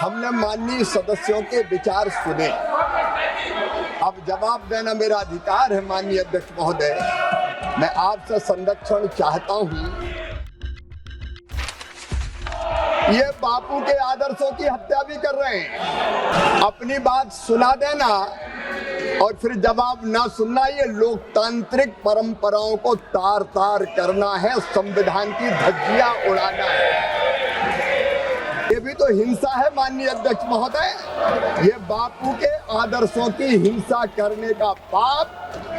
हमने माननीय सदस्यों के विचार सुने। अब जवाब देना मेरा अधिकार है। माननीय अध्यक्ष महोदय, मैं आपसे संरक्षण चाहता हूं। ये बापू के आदर्शों की हत्या भी कर रहे हैं। अपनी बात सुना देना और फिर जवाब ना सुनना, ये लोकतांत्रिक परंपराओं को तार तार करना है, संविधान की धज्जियां उड़ाना है। ये भी तो हिंसा है माननीय अध्यक्ष महोदय। ये बापू के आदर्शों की हिंसा करने का पाप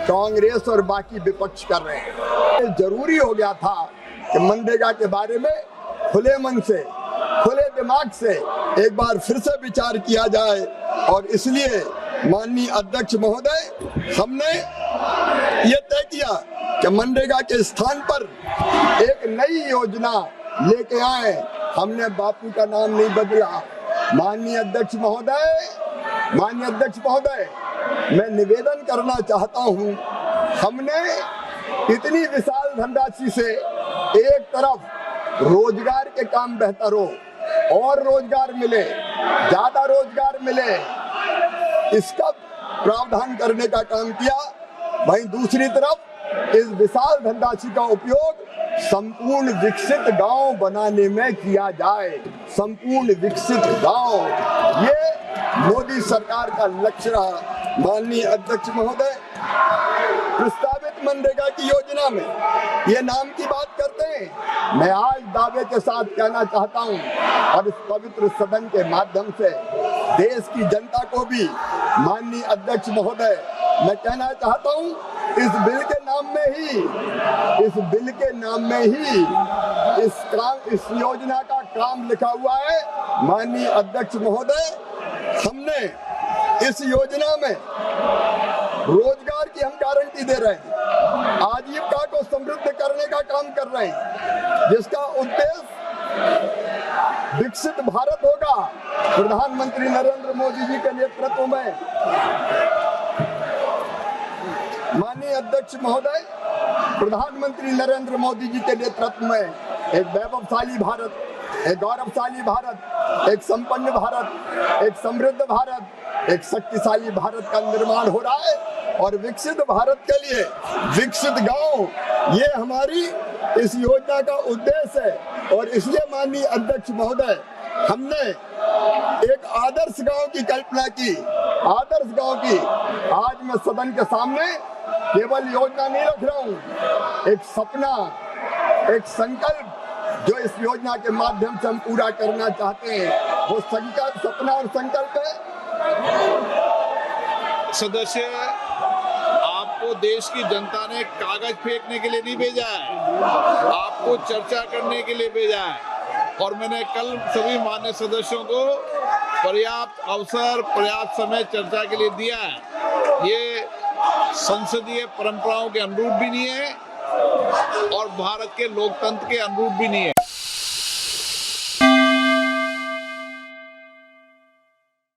कांग्रेस और बाकी विपक्ष कर रहे हैं। ये जरूरी हो गया था कि मनरेगा के बारे में खुले मन से, खुले दिमाग से एक बार फिर से विचार किया जाए। और इसलिए माननीय अध्यक्ष महोदय, हमने ये तय किया कि मनरेगा के स्थान पर एक नई योजना लेके आए। हमने बापू का नाम नहीं बदला। माननीय अध्यक्ष महोदय, मैं निवेदन करना चाहता हूं, हमने इतनी विशाल धनराशि से एक तरफ रोजगार के काम बेहतर हो और रोजगार मिले, ज्यादा रोजगार मिले, इसका प्रावधान करने का काम किया। वहीं दूसरी तरफ इस विशाल धनराशि का उपयोग संपूर्ण विकसित गांव बनाने में किया जाए। संपूर्ण विकसित गांव, ये मोदी सरकार का लक्ष्य रहा। माननीय अध्यक्ष महोदय, प्रस्तावित मनरेगा की योजना में ये नाम की बात करते हैं। मैं आज दावे के साथ कहना चाहता हूं और इस पवित्र सदन के माध्यम से देश की जनता को भी, माननीय अध्यक्ष महोदय, मैं कहना चाहता हूं, इस बिल के नाम में ही इस योजना का काम लिखा हुआ है। माननीय अध्यक्ष महोदय, हमने इस योजना में रोजगार की हम गारंटी दे रहे हैं, आजीविका को समृद्ध करने का काम कर रहे हैं, जिसका उद्देश्य विकसित भारत होगा। प्रधानमंत्री नरेंद्र मोदी जी के नेतृत्व में, माननीय अध्यक्ष महोदय, प्रधानमंत्री नरेंद्र मोदी जी के नेतृत्व में एक वैभवशाली भारत, एक गौरवशाली भारत, एक संपन्न भारत, एक समृद्ध भारत, एक शक्तिशाली भारत का निर्माण हो रहा है। और विकसित भारत के लिए विकसित गांव, ये हमारी इस योजना का उद्देश्य है। और इसलिए माननीय अध्यक्ष महोदय, हमने एक आदर्श गांव की कल्पना की। आदर्श गांव की आज मैं सदन के सामने केवल योजना नहीं रख रहा हूं, एक सपना, एक संकल्प जो इस योजना के माध्यम से हम पूरा करना चाहते हैं, वो संकल्प, सपना और संकल्प है। सदस्य, आपको देश की जनता ने कागज फेंकने के लिए नहीं भेजा है, आपको चर्चा करने के लिए भेजा है। और मैंने कल सभी मान्य सदस्यों को पर्याप्त अवसर, पर्याप्त समय चर्चा के लिए दिया है। ये संसदीय परंपराओं के अनुरूप भी नहीं है और भारत के लोकतंत्र के अनुरूप भी नहीं है।